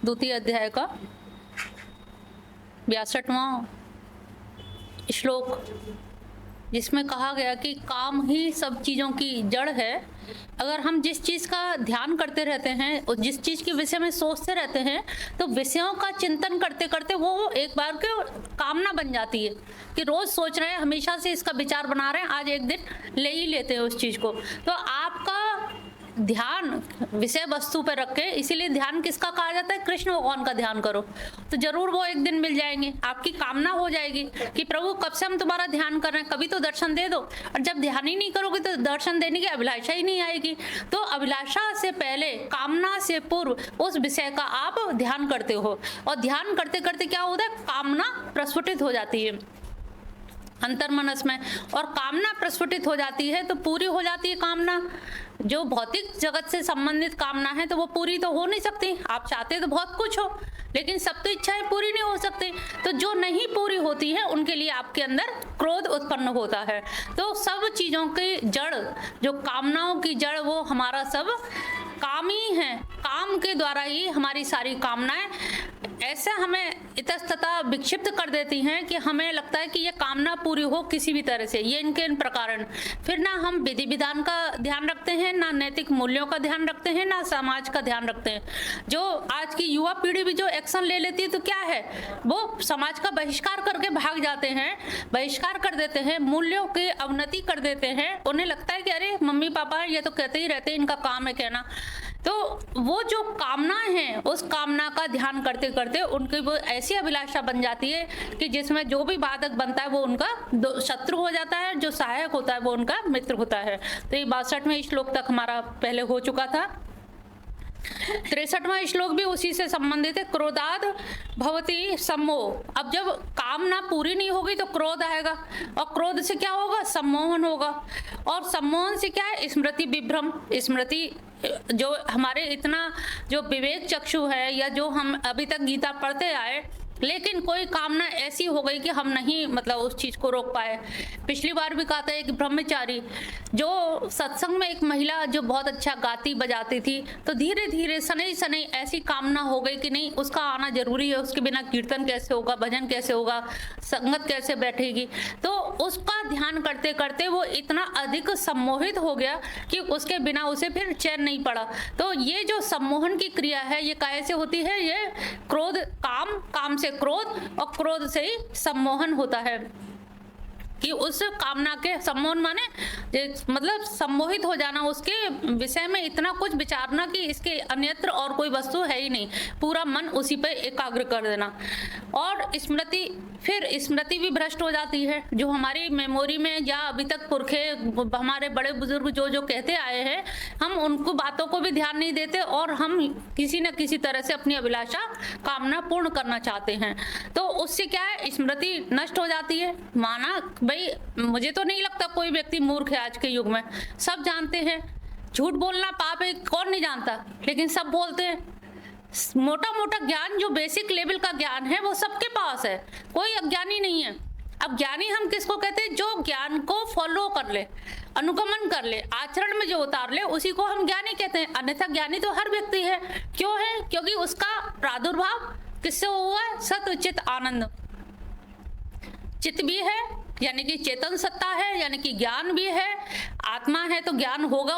द्वितीय अध्याय का 62वां श्लोक, जिसमें कहा गया कि काम ही सब चीज़ों की जड़ है। अगर हम जिस चीज़ का ध्यान करते रहते हैं और जिस चीज़ के विषय में सोचते रहते हैं, तो विषयों का चिंतन करते करते वो एक बार के कामना बन जाती है कि रोज़ सोच रहे हैं, हमेशा से इसका विचार बना रहे हैं, आज एक दिन ले ही लेते हैं उस चीज़ को। तो आपका ध्यान विषय वस्तु पर रखे, इसीलिए ध्यान किसका कहा जाता है? कृष्ण भगवान का ध्यान करो, तो जरूर वो एक दिन मिल जाएंगे। आपकी कामना हो जाएगी कि प्रभु कब से हम तुम्हारा ध्यान कर रहे हैं, कभी तो दर्शन दे दो। और जब ध्यान ही नहीं करोगे तो दर्शन देने की अभिलाषा ही नहीं आएगी। तो अभिलाषा से पहले, कामना से पूर्व उस विषय का आप ध्यान करते हो, और ध्यान करते करते क्या होता है? कामना प्रस्फुटित हो जाती है अंतर्मनस में, और कामना प्रस्फुटित हो जाती है तो पूरी हो जाती है कामना। जो भौतिक जगत से संबंधित कामना है तो वो पूरी तो हो नहीं सकती। आप चाहते तो बहुत कुछ हो, लेकिन सब तो इच्छाएं पूरी नहीं हो सकती। तो जो नहीं पूरी होती है उनके लिए आपके अंदर क्रोध उत्पन्न होता है। तो सब चीज़ों की जड़, जो कामनाओं की जड़, वो हमारा सब काम ही है। काम के द्वारा ही हमारी सारी कामनाएं ऐसे हमें इतस्ततः विक्षिप्त कर देती हैं कि हमें लगता है कि ये कामना पूरी हो किसी भी तरह से, ये इनके इन प्रकार। फिर ना हम विधि विधान का ध्यान रखते हैं, ना नैतिक मूल्यों का ध्यान रखते हैं, ना समाज का ध्यान रखते हैं। जो आज की युवा पीढ़ी भी जो एक्शन ले लेती है तो क्या है, वो समाज का बहिष्कार करके भाग जाते हैं, बहिष्कार कर देते हैं, मूल्यों की अवनति कर देते हैं। उन्हें लगता है कि अरे मम्मी पापा ये तो कहते ही रहते हैं, इनका काम है कहना। तो वो जो कामनाएं हैं, उस कामना का ध्यान करते करते उनकी वो ऐसी अभिलाषा बन जाती है कि जिसमें जो भी बाधक बनता है वो उनका शत्रु हो जाता है, जो सहायक होता है वो उनका मित्र होता है। तो ये 62वें श्लोक तक हमारा पहले हो चुका था। 63वां श्लोक भी उसी से संबंधित है। क्रोधाद भवति सम्मोह। अब जब कामना पूरी नहीं होगी तो क्रोध आएगा, और क्रोध से क्या होगा? सम्मोहन होगा, और सम्मोहन से क्या है? स्मृति विभ्रम। स्मृति जो हमारे इतना जो विवेक चक्षु है, या जो हम अभी तक गीता पढ़ते आए, लेकिन कोई कामना ऐसी हो गई कि हम नहीं मतलब उस चीज को रोक पाए। पिछली बार भी कहा था, एक ब्रह्मचारी जो सत्संग में एक महिला जो बहुत अच्छा गाती बजाती थी, तो धीरे धीरे सनई सनई ऐसी कामना हो गई कि नहीं, उसका आना जरूरी है, उसके बिना कीर्तन कैसे होगा, भजन कैसे होगा, संगत कैसे बैठेगी। तो उसका ध्यान करते करते वो इतना अधिक सम्मोहित हो गया कि उसके बिना उसे फिर चैन नहीं पड़ा। तो ये जो सम्मोहन की क्रिया है, ये कैसे होती है? ये क्रोध, काम से क्रोध, और क्रोध से ही सम्मोहन होता है कि उस कामना के, सम्मोहन माने मतलब सम्मोहित हो जाना, उसके विषय में इतना कुछ विचारना कि इसके अन्यत्र और कोई वस्तु है ही नहीं, पूरा मन उसी पे एकाग्र कर देना। और स्मृति, फिर स्मृति भी भ्रष्ट हो जाती है। जो हमारी मेमोरी में, या अभी तक पुरखे हमारे बड़े बुजुर्ग जो जो कहते आए हैं, हम उनको बातों को भी ध्यान नहीं देते, और हम किसी न किसी तरह से अपनी अभिलाषा, कामना पूर्ण करना चाहते हैं। तो उससे क्या है? स्मृति नष्ट हो जाती है। माना भाई, मुझे तो नहीं लगता कोई व्यक्ति मूर्ख है आज के युग में, सब जानते हैं झूठ बोलना पाप है, कौन नहीं जानता, लेकिन सब बोलते हैं। मोटा मोटा ज्ञान, जो बेसिक लेवल का ज्ञान है, वो सबके पास है, कोई अज्ञानी नहीं है। अब ज्ञानी हम किसको कहते हैं? जो ज्ञान को फॉलो कर ले, अनुगमन कर ले, आचरण में जो उतार ले, उसी को हम ज्ञानी कहते हैं। अन्यथा ज्ञानी तो हर व्यक्ति है। क्यों है? क्योंकि उसका प्रादुर्भाव किससे हुआ है? सत्व चित आनंद। चित्त भी है यानी कि चेतन सत्ता है, यानी कि ज्ञान भी है, आत्मा है तो ज्ञान होगा,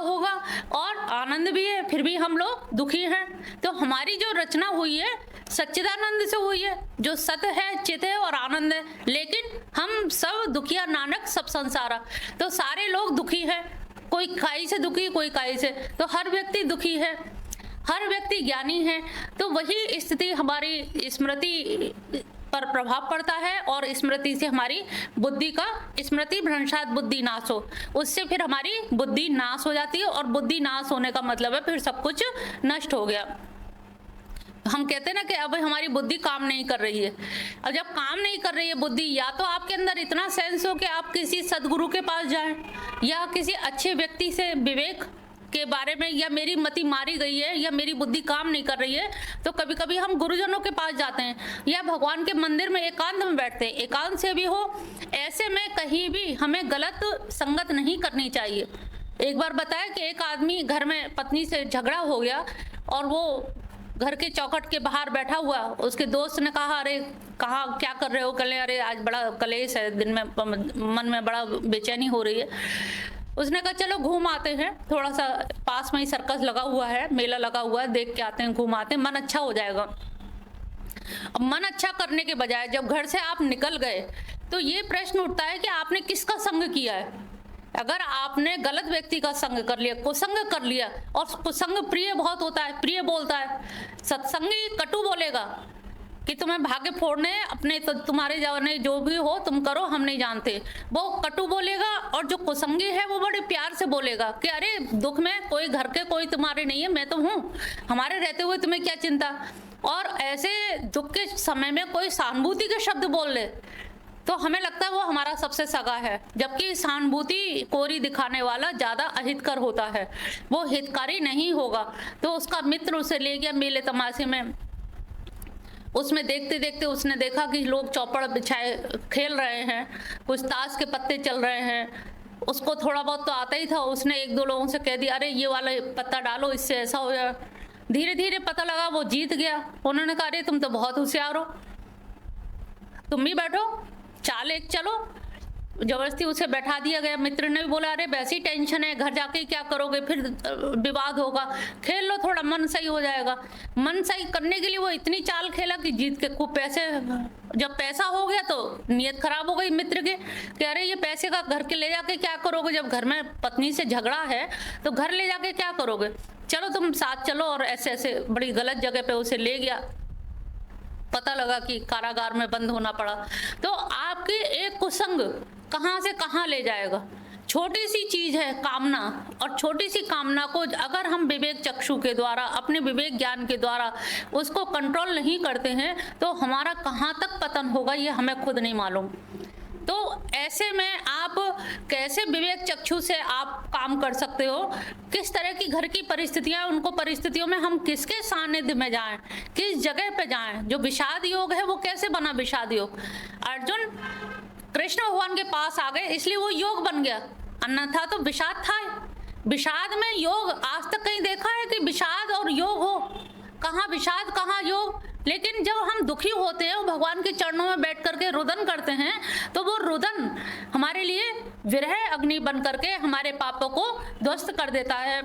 और आनंद भी है, फिर भी हम लोग दुखी हैं। तो हमारी जो रचना हुई है सच्चिदानंद से हुई है, जो सत्य है, चित है और आनंद है, लेकिन हम सब दुखिया नानक सब संसारा। तो सारे लोग दुखी हैं, कोई काई से दुखी, कोई काई से, तो हर व्यक्ति दुखी है, हर व्यक्ति ज्ञानी है। तो वही स्थिति हमारी स्मृति पर प्रभाव पड़ता है, और स्मृति से हमारी बुद्धि का, स्मृति भ्रंशात बुद्धि नाश हो, उससे फिर हमारी बुद्धि नाश हो जाती है। और बुद्धि नाश होने का मतलब है फिर सब कुछ नष्ट हो गया। हम कहते हैं ना कि अब हमारी बुद्धि काम नहीं कर रही है। अब जब काम नहीं कर रही है बुद्धि, या तो आपके अंदर इतना सेंस हो कि आप किसी सदगुरु के पास जाएं, या किसी अच्छे व्यक्ति से विवेक के बारे में, या मेरी मति मारी गई है, या मेरी बुद्धि काम नहीं कर रही है, तो कभी कभी हम गुरुजनों के पास जाते हैं, या भगवान के मंदिर में एकांत में बैठते हैं। एकांत से भी हो, ऐसे में कहीं भी हमें गलत संगत नहीं करनी चाहिए। एक बार बताया कि एक आदमी घर में पत्नी से झगड़ा हो गया, और वो घर के चौखट के बाहर बैठा हुआ, उसके दोस्त ने कहा अरे कहाँ क्या कर रहे हो? कल अरे आज बड़ा कलेश है, दिन में मन में बड़ा बेचैनी हो रही है। उसने कहा चलो घूम आते हैं, थोड़ा सा पास में ही सर्कस लगा हुआ है, मेला लगा हुआ है, देख के आते हैं, घूम आते हैं, मन अच्छा हो जाएगा। अब मन अच्छा करने के बजाय जब घर से आप निकल गए तो ये प्रश्न उठता है कि आपने किसका संग किया है। अगर आपने गलत व्यक्ति का संग कर लिया, कुसंग कर लिया, और कुसंग प्रिय बहुत होता है, प्रिय बोलता है, सत्संगी कटु बोलेगा कि तुम्हें भाग्य फोड़ने अपने, तो तुम्हारे जाने जो भी हो तुम करो, हम नहीं जानते, वो कटु बोलेगा। और जो कुसंगी है वो बड़े प्यार से बोलेगा कि अरे दुख में कोई घर के कोई तुम्हारे नहीं है, मैं तो हूँ, हमारे रहते हुए तुम्हें क्या चिंता। और ऐसे दुख के समय में कोई सहानुभूति के शब्द बोल ले तो हमें लगता है वो हमारा सबसे सगा है, जबकि सहानुभूति कोरी दिखाने वाला ज़्यादा अहितकर होता है, वो हितकारी नहीं होगा। तो उसका मित्र उसे ले गया मेले तमाशे में, उसमें देखते देखते उसने देखा कि लोग चौपड़ बिछाए खेल रहे हैं, कुछ ताश के पत्ते चल रहे हैं। उसको थोड़ा बहुत तो आता ही था, उसने एक दो लोगों से कह दिया अरे ये वाला पत्ता डालो, इससे ऐसा हो जाए। धीरे धीरे पता लगा वो जीत गया। उन्होंने कहा अरे तुम तो बहुत होशियार हो, तुम भी बैठो, चाल एक चलो। जबरदस्ती उसे बैठा दिया गया। मित्र ने भी बोला अरे वैसी टेंशन है, घर जाके क्या करोगे, फिर विवाद होगा, खेल लो थोड़ा, मन सही हो जाएगा। मन सही करने के लिए वो इतनी चाल खेला कि जीत के खूब पैसे, जब पैसा हो गया तो नीयत खराब हो गई मित्र के कि अरे ये पैसे का घर के ले जाके क्या करोगे, जब घर में पत्नी से झगड़ा है तो घर ले जाके क्या करोगे, चलो तुम साथ चलो। और ऐसे ऐसे बड़ी गलत जगह पे उसे ले गया। पता लगा कि कारागार में बंद होना पड़ा। तो आपके एक कुसंग कहाँ से कहाँ ले जाएगा। छोटी सी चीज है कामना, और छोटी सी कामना को अगर हम विवेक चक्षु के द्वारा, अपने विवेक ज्ञान के द्वारा उसको कंट्रोल नहीं करते हैं तो हमारा कहाँ तक पतन होगा ये हमें खुद नहीं मालूम। तो ऐसे में आप कैसे विवेक चक्षु से आप काम कर सकते हो, किस तरह की घर की परिस्थितियां, उनको परिस्थितियों में हम किसके सानिध्य में जाएं, किस जगह पे जाएं। जो विषाद योग है वो कैसे बना विषाद योग। अर्जुन कृष्ण भगवान के पास आ गए इसलिए वो योग बन गया, अन्यथा तो विषाद था। विषाद में योग आज तक कहीं देखा है कि विषाद और योग हो? कहाँ विषाद कहाँ योग। लेकिन जब हम दुखी होते हैं, भगवान के चरणों में बैठ करके रुदन करते हैं, तो वो रुदन हमारे लिए विरह अग्नि बन करके हमारे पापों को ध्वस्त कर देता है।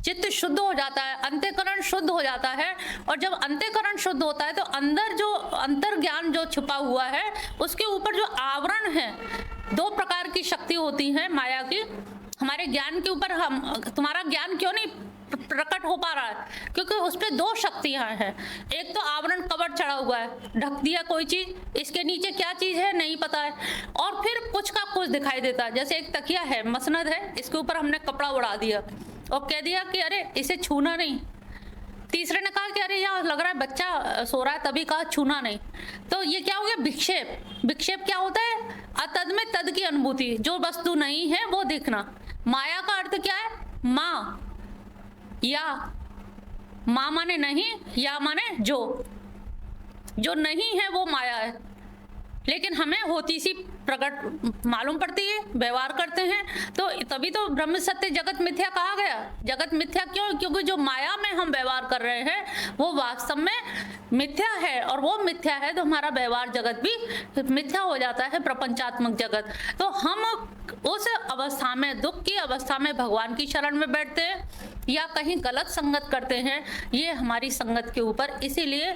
चित्त शुद्ध हो जाता है, अंतःकरण शुद्ध हो जाता है। और जब अंतःकरण शुद्ध होता है तो अंदर जो अंतर ज्ञान जो छुपा हुआ है उसके ऊपर जो आवरण है, दो प्रकार की शक्ति होती है माया की हमारे ज्ञान के ऊपर। हम तुम्हारा ज्ञान क्यों नहीं प्रकट हो पा रहा है, क्योंकि उस पर दो शक्तियां हैं। एक तो आवरण कवर चढ़ा हुआ है, ढक दिया कोई चीज, इसके नीचे क्या चीज है नहीं पता है, और फिर कुछ का कुछ दिखाई देता है। जैसे एक तकिया है, मसनद है, इसके ऊपर हमने कपड़ा उड़ा दिया और कह दिया कि अरे इसे छूना नहीं। तीसरे ने कहा कि अरे यहाँ लग रहा है बच्चा सो रहा है, तभी कहा छूना नहीं। तो ये क्या हो गया, विक्षेप। विक्षेप क्या होता है, अतद में तद की अनुभूति, जो वस्तु नहीं है वो दिखना। माया का अर्थ क्या है, माँ या, माँ माने नहीं, या माने जो नहीं है वो माया है। लेकिन हमें होती सी प्रकट मालूम पड़ती है, व्यवहार करते हैं, तो तभी तो ब्रह्म सत्य जगत मिथ्या कहा गया। जगत मिथ्या क्यों, क्योंकि जो माया में हम व्यवहार कर रहे हैं वो वास्तव में मिथ्या है, और वो मिथ्या है तो हमारा व्यवहार जगत भी मिथ्या हो जाता है, प्रपंचात्मक जगत। तो हम उस अवस्था में, दुख की अवस्था में भगवान की शरण में बैठते हैं या कहीं गलत संगत करते हैं, ये हमारी संगत के ऊपर। इसीलिए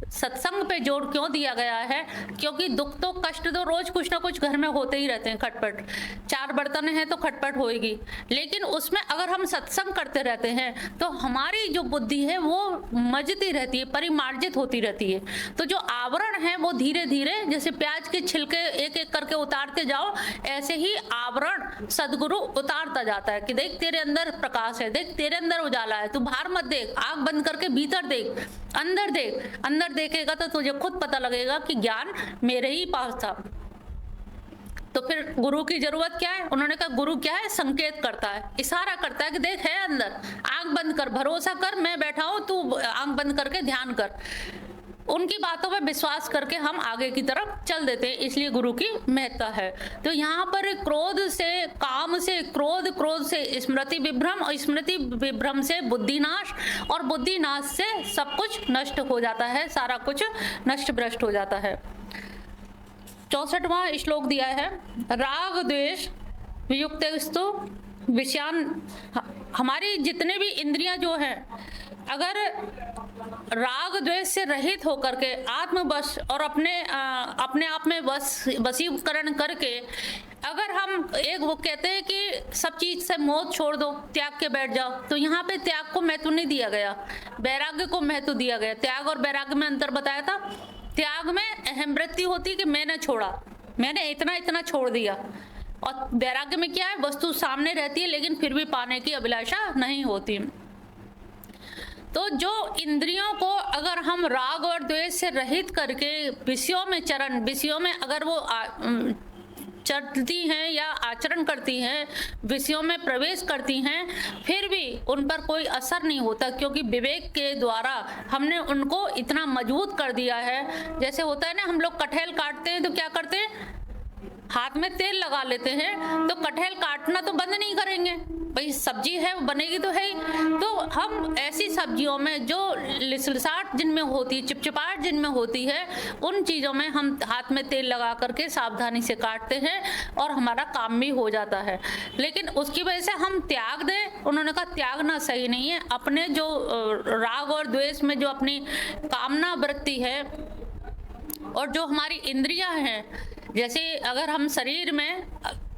सत्संग पे जोर क्यों दिया गया है, क्योंकि दुख तो कष्ट तो रोज कुछ ना कुछ घर में होते ही रहते हैं, खटपट। चार बर्तन हैं तो खटपट होएगी, लेकिन उसमें अगर हम सत्संग करते रहते हैं तो हमारी जो बुद्धि है वो मजती रहती है, परिमार्जित होती रहती है। तो जो आवरण है वो धीरे धीरे, जैसे प्याज के छिलके एक एक करके उतारते जाओ, ऐसे ही आवरण सदगुरु उतारता जाता है कि देख तेरे अंदर प्रकाश है, देख तेरे अंदर उजाला है, तू बाहर मत देख, आंख बंद करके भीतर देख, अंदर देख। अंदर देखेगा तो तुझे खुद पता लगेगा कि ज्ञान मेरे ही पास था। तो फिर गुरु की जरूरत क्या है, उन्होंने कहा गुरु क्या है, संकेत करता है, इशारा करता है कि देख है अंदर, आंख बंद कर, भरोसा कर, मैं बैठा हूं, तू आंख बंद करके ध्यान कर। उनकी बातों पर विश्वास करके हम आगे की तरफ चल देते हैं, इसलिए गुरु की महत्ता है। तो यहाँ पर क्रोध से, काम से क्रोध, क्रोध से स्मृति विभ्रम और स्मृति विभ्रम से बुद्धिनाश और बुद्धिनाश से सब कुछ नष्ट हो जाता है, सारा कुछ नष्ट भ्रष्ट हो जाता है। 64वां श्लोक दिया है, राग द्वेष वियुक्तस्तु विषयान। हमारी जितने भी इंद्रियां जो हैं, अगर राग द्वेष से रहित होकर के आत्मवश और अपने आप में वशीकरण करके, अगर हम एक वो कहते हैं कि सब चीज से मोह छोड़ दो, त्याग के बैठ जाओ, तो यहाँ पे त्याग को महत्व नहीं दिया गया, वैराग्य को महत्व दिया गया। त्याग और वैराग्य में अंतर बताया था। त्याग में अहम वृत्ति होती है कि मैंने छोड़ा, मैंने इतना छोड़ दिया, और वैराग्य में क्या है, वस्तु सामने रहती है लेकिन फिर भी पाने की अभिलाषा नहीं होती। तो जो इंद्रियों को अगर हम राग और द्वेष से रहित करके विषयों में अगर वो चलती हैं या आचरण करती हैं, विषयों में प्रवेश करती हैं, फिर भी उन पर कोई असर नहीं होता, क्योंकि विवेक के द्वारा हमने उनको इतना मजबूत कर दिया है। जैसे होता है ना, हम लोग कटहल काटते हैं तो क्या करते हैं, हाथ में तेल लगा लेते हैं, तो कटहल काटना तो बंद नहीं करेंगे, भाई सब्जी है वो बनेगी तो है ही। तो हम ऐसी सब्जियों में जो लिसलसाहट जिनमें होती है, चिपचिपाहट जिनमें होती है, उन चीज़ों में हम हाथ में तेल लगा करके सावधानी से काटते हैं और हमारा काम भी हो जाता है। लेकिन उसकी वजह से हम त्याग दें, उन्होंने कहा त्यागना सही नहीं है। अपने जो राग और द्वेष में जो अपनी कामना वृत्ति है और जो हमारी इंद्रियां हैं, जैसे अगर हम शरीर में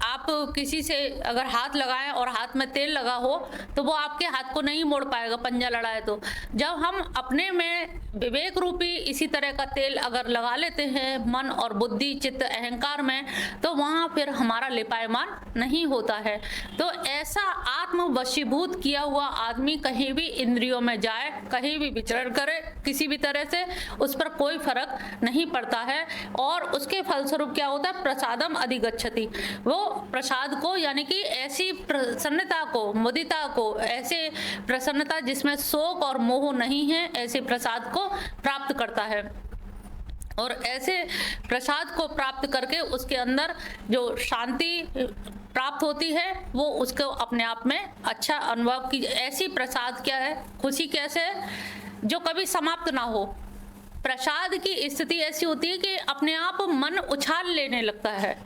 आप किसी से अगर हाथ लगाएं और हाथ में तेल लगा हो तो वो आपके हाथ को नहीं मोड़ पाएगा, पंजा लड़ाए तो। जब हम अपने में विवेक रूपी इसी तरह का तेल अगर लगा लेते हैं मन और बुद्धि चित्त अहंकार में, तो वहाँ फिर हमारा लिपायमान नहीं होता है। तो ऐसा आत्मवशीभूत किया हुआ आदमी कहीं भी इंद्रियों में जाए, कहीं भी विचरण करे, किसी भी तरह से उस पर कोई फर्क नहीं पड़ता है। और उसके फलस्वरूप क्या होता है, प्रसादम अधिगच्छति। वो प्रसाद को, यानी कि ऐसी प्रसन्नता को, मुदिता को, ऐसे प्रसन्नता जिसमें शोक और मोह नहीं है, ऐसे प्रसाद को प्राप्त करता है। और ऐसे प्रसाद को प्राप्त करके उसके अंदर जो शांति प्राप्त होती है, वो उसको अपने आप में अच्छा अनुभव की। ऐसी प्रसाद क्या है, खुशी कैसे है, जो कभी समाप्त ना हो। प्रसाद की स्थिति ऐसी होती है कि अपने आप मन उछाल लेने लगता है,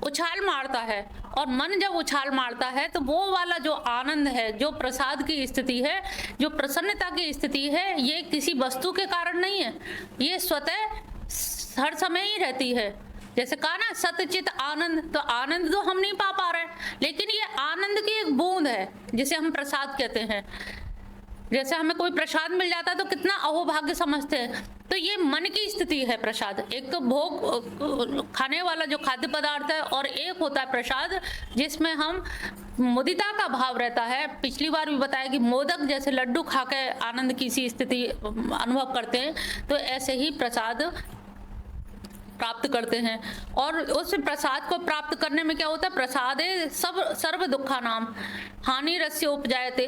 उछाल मारता है, और मन जब उछाल मारता है तो वो वाला जो आनंद है, जो प्रसाद की स्थिति है, जो प्रसन्नता की स्थिति है, ये किसी वस्तु के कारण नहीं है, ये स्वतः हर समय ही रहती है। जैसे कहा ना सतचित आनंद, तो आनंद तो हम नहीं पा रहे, लेकिन ये आनंद की एक बूंद है जिसे हम प्रसाद कहते हैं। जैसे हमें कोई प्रसाद मिल जाता है तो कितना अहोभाग्य समझते हैं, तो ये मन की स्थिति है प्रसाद। एक तो भोग खाने वाला जो खाद्य पदार्थ है, और एक होता है प्रसाद जिसमें हम मुदिता का भाव रहता है। पिछली बार भी बताया कि मोदक जैसे लड्डू खा के आनंद की सी स्थिति अनुभव करते हैं, तो ऐसे ही प्रसाद प्राप्त करते हैं। और उस प्रसाद को प्राप्त करने में क्या होता है, प्रसादे सब सर्व दुखा नाम हानि रस्य उपजायते।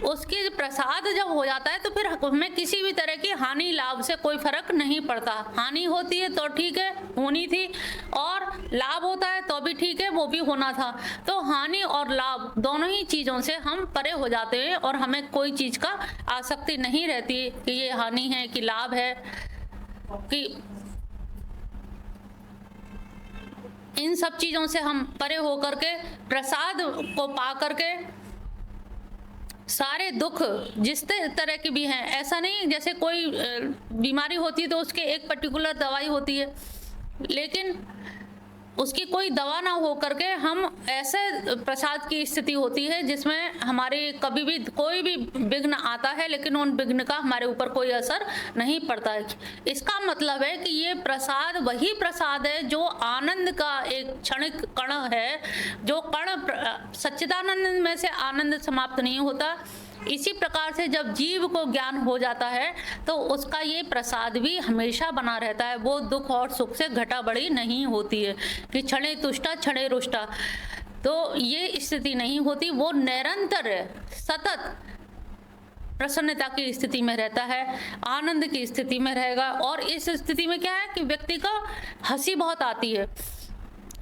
उसके प्रसाद जब हो जाता है तो फिर हमें किसी भी तरह की हानि लाभ से कोई फर्क नहीं पड़ता। हानि होती है तो ठीक है, होनी थी, और लाभ होता है तो भी ठीक है, वो भी होना था। तो हानि और लाभ दोनों ही चीज़ों से हम परे हो जाते हैं, और हमें कोई चीज़ का आसक्ति नहीं रहती कि ये हानि है कि लाभ है। कि इन सब चीज़ों से हम परे होकर के प्रसाद को पा करके सारे दुख जिस तरह की भी हैं, ऐसा नहीं जैसे कोई बीमारी होती है तो उसके एक पर्टिकुलर दवाई होती है, लेकिन उसकी कोई दवा ना हो करके हम ऐसे प्रसाद की स्थिति होती है जिसमें हमारे कभी भी कोई भी विघ्न आता है, लेकिन उन विघ्न का हमारे ऊपर कोई असर नहीं पड़ता है। इसका मतलब है कि ये प्रसाद वही प्रसाद है जो आनंद का एक क्षणिक कण है, जो कण सच्चिदानंद में से आनंद समाप्त नहीं होता। इसी प्रकार से जब जीव को ज्ञान हो जाता है तो उसका ये प्रसाद भी हमेशा बना रहता है। वो दुख और सुख से घटा बढ़ी नहीं होती है कि क्षणे तुष्टा क्षणे रुष्टा, तो ये स्थिति नहीं होती। वो निरंतर सतत प्रसन्नता की स्थिति में रहता है, आनंद की स्थिति में रहेगा। और इस स्थिति में क्या है कि व्यक्ति का हंसी बहुत आती है।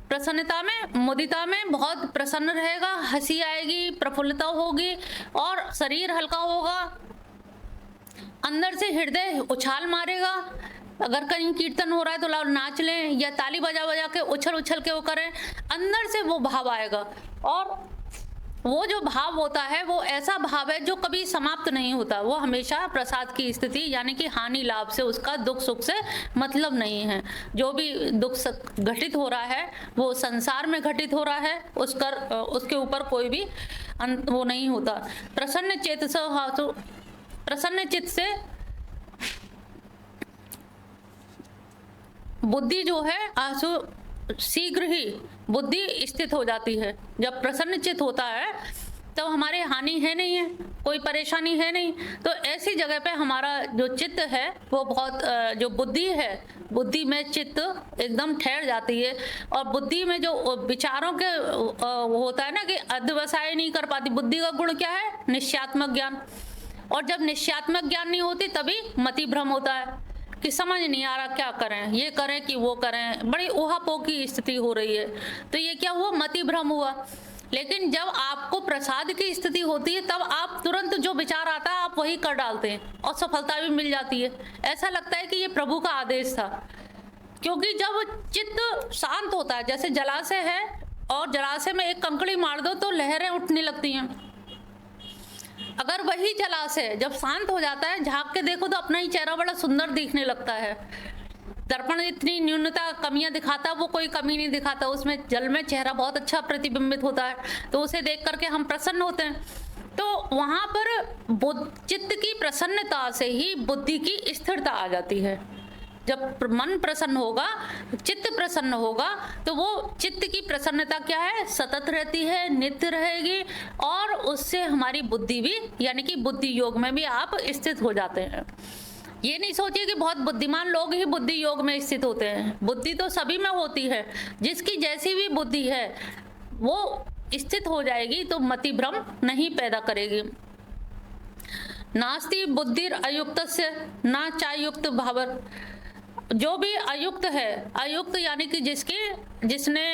प्रसन्नता में, मुदिता में बहुत प्रसन्न रहेगा, हंसी आएगी, प्रफुल्लता होगी और शरीर हल्का होगा, अंदर से हृदय उछाल मारेगा। अगर कहीं कीर्तन हो रहा है तो नाच लें या ताली बजा बजा के उछल उछल के वो करें, अंदर से वो भाव आएगा। और वो जो भाव होता है वो ऐसा भाव है जो कभी समाप्त नहीं होता, वो हमेशा प्रसाद की स्थिति यानी कि हानि लाभ से, उसका दुख सुख से मतलब नहीं है। जो भी दुख घटित हो रहा है वो संसार में घटित हो रहा है, उसके ऊपर कोई भी वो नहीं होता। प्रसन्न चित्त से बुद्धि जो है आंसू शीघ्र ही बुद्धि स्थित हो जाती है। जब प्रसन्न चित्त होता है तो हमारे हानि है नहीं है, कोई परेशानी है नहीं, तो ऐसी जगह पे हमारा जो चित्त है वो बहुत जो बुद्धि है, बुद्धि में चित्त एकदम ठहर जाती है। और बुद्धि में जो विचारों के होता है ना कि अध्यवसाय नहीं कर पाती। बुद्धि का गुण क्या है? निश्चयात्मक ज्ञान। और जब निश्चयात्मक ज्ञान नहीं होती तभी मति भ्रम होता है कि समझ नहीं आ रहा क्या करें, ये करें कि वो करें, बड़ी ऊहापोह की स्थिति हो रही है। तो ये क्या हुआ? मति भ्रम हुआ। लेकिन जब आपको प्रसाद की स्थिति होती है तब आप तुरंत जो विचार आता है आप वही कर डालते हैं और सफलता भी मिल जाती है। ऐसा लगता है कि ये प्रभु का आदेश था, क्योंकि जब चित्त शांत होता है, जैसे जलाशय है और जलाशय में एक कंकड़ी मार दो तो लहरें उठने लगती हैं। अगर वही जलाशय जब शांत हो जाता है, झांक के देखो तो अपना ही चेहरा बड़ा सुंदर दिखने लगता है। दर्पण इतनी न्यूनता कमियां दिखाता, वो कोई कमी नहीं दिखाता, उसमें जल में चेहरा बहुत अच्छा प्रतिबिंबित होता है, तो उसे देख करके हम प्रसन्न होते हैं। तो वहां पर चित्त की प्रसन्नता से ही बुद्धि की स्थिरता आ जाती है। जब मन प्रसन्न होगा, चित्त प्रसन्न होगा, तो वो चित्त की प्रसन्नता क्या है? सतत रहती है, नित्य रहेगी। और उससे हमारी बुद्धि भी यानी कि बुद्धि योग में भी आप स्थित हो जाते हैं। ये नहीं सोचिए कि बहुत बुद्धिमान लोग ही बुद्धि योग में स्थित होते हैं। बुद्धि तो सभी में होती है, जिसकी जैसी भी बुद्धि है वो स्थित हो जाएगी, तो मति भ्रम नहीं पैदा करेगी। नास्ति बुद्धिर अयुक्तस्य न चायुक्त भावर। जो भी अयुक्त है, अयुक्त यानी कि जिसने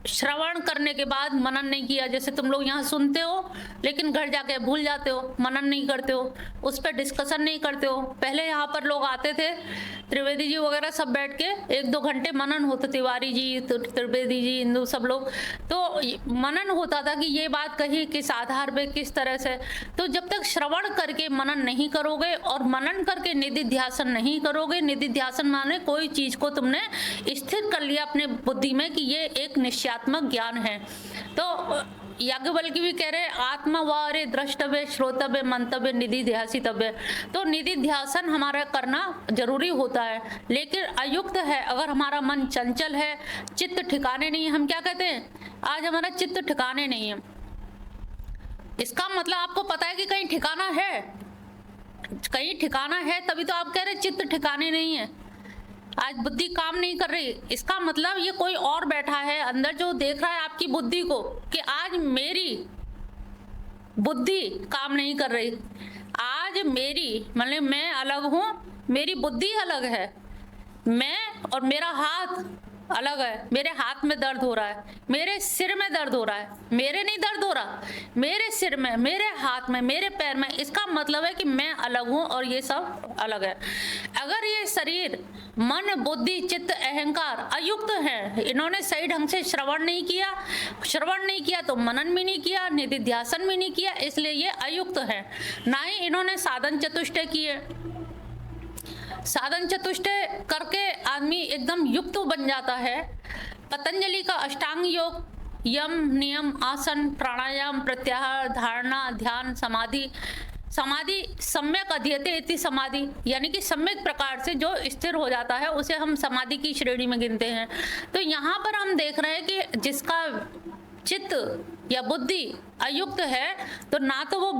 श्रवण करने के बाद मनन नहीं किया, जैसे तुम लोग यहाँ सुनते हो लेकिन घर जाके भूल जाते हो, मनन नहीं करते हो, उस पर डिस्कशन नहीं करते हो। पहले यहाँ पर लोग आते थे, त्रिवेदी जी वगैरह सब बैठ के 1-2 घंटे मनन होते, तिवारी जी, त्रिवेदी जी, इंदु सब लोग, तो मनन होता था कि ये बात कही किस आधार पे, किस तरह से। तो जब तक श्रवण करके मनन नहीं करोगे और मनन करके निधिध्यासन नहीं करोगे, निधिध्यासन माने कोई चीज को तुमने स्थिर कर लिया अपने बुद्धि में कि ये एक निश्चयात्मक ज्ञान है। तो याज्ञवल्क्य भी कह रहे आत्मवारे द्रष्टव्य श्रोतव्य मंतव्य निधिध्यासितव्य। तो निधिध्यासन हमारा करना जरूरी होता है, लेकिन अयुक्त है। अगर हमारा मन चंचल है, चित्त ठिकाने नहीं है, हम क्या कहते हैं? आज हमारा चित्त ठिकाने नहीं है। इसका मतलब आपको पता है कि कहीं ठिकाना है, कहीं ठिकाना है, तभी तो आप कह रहे चित्त ठिकाने नहीं है, आज बुद्धि काम नहीं कर रही। इसका मतलब ये कोई और बैठा है अंदर जो देख रहा है आपकी बुद्धि को कि आज मेरी बुद्धि काम नहीं कर रही, आज मेरी मतलब मैं अलग हूँ, मेरी बुद्धि अलग है, मैं और मेरा हाथ अलग है, मेरे हाथ में दर्द हो रहा है, मेरे सिर में दर्द हो रहा है, मेरे नहीं दर्द हो रहा, मेरे सिर में, मेरे हाथ में, मेरे पैर में। इसका मतलब है कि मैं अलग हूँ और ये सब अलग है। अगर ये शरीर, मन, बुद्धि, चित्त, अहंकार अयुक्त है, इन्होंने सही ढंग से श्रवण नहीं किया तो मनन भी नहीं किया, निधिध्यासन भी नहीं किया, इसलिए ये अयुक्त है। ना ही इन्होंने साधन चतुष्टय किए। साधन चतुष्टय करके आदमी एकदम युक्त बन जाता है। पतंजलि का अष्टांग योग, यम, नियम, आसन, प्राणायाम, प्रत्याहार, धारणा, ध्यान, समाधि सम्यक अध्येते इति समाधि, यानी कि सम्यक प्रकार से जो स्थिर हो जाता है उसे हम समाधि की श्रेणी में गिनते हैं। तो यहाँ पर हम देख रहे हैं कि जिसका चित्त या बुद्धि अयुक्त है, तो ना तो वो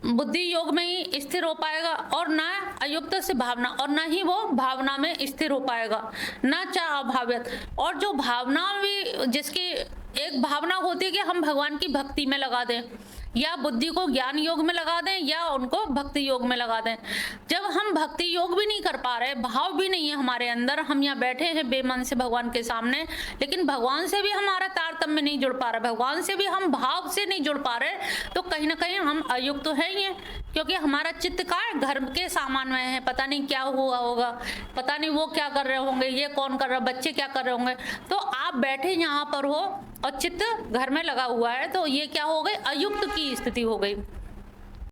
बुद्धि योग में ही स्थिर हो पाएगा और ना अयुक्त से भावना, और ना ही वो भावना में स्थिर हो पाएगा, ना चा अभाव्यत। और जो भावना भी, जिसकी एक भावना होती है कि हम भगवान की भक्ति में लगा दें, या बुद्धि को ज्ञान योग में लगा दें या उनको भक्ति योग में लगा दें। जब हम भक्ति योग भी नहीं कर पा रहे, भाव भी नहीं है हमारे अंदर, हम यहाँ बैठे हैं बेमन से भगवान के सामने, लेकिन भगवान से भी हमारा तारतम्य नहीं जुड़ पा रहा, भगवान से भी हम भाव से नहीं जुड़ पा रहे, तो कहीं ना कहीं हम अयुक्त तो है ही है। क्योंकि हमारा चित्त का घर के सामान में है, पता नहीं क्या हुआ होगा, पता नहीं वो क्या कर रहे होंगे, ये कौन कर रहा, बच्चे क्या कर रहे होंगे। तो आप बैठे यहाँ पर हो और चित्त घर में लगा हुआ है, तो ये क्या हो गई, अयुक्त की स्थिति हो गई।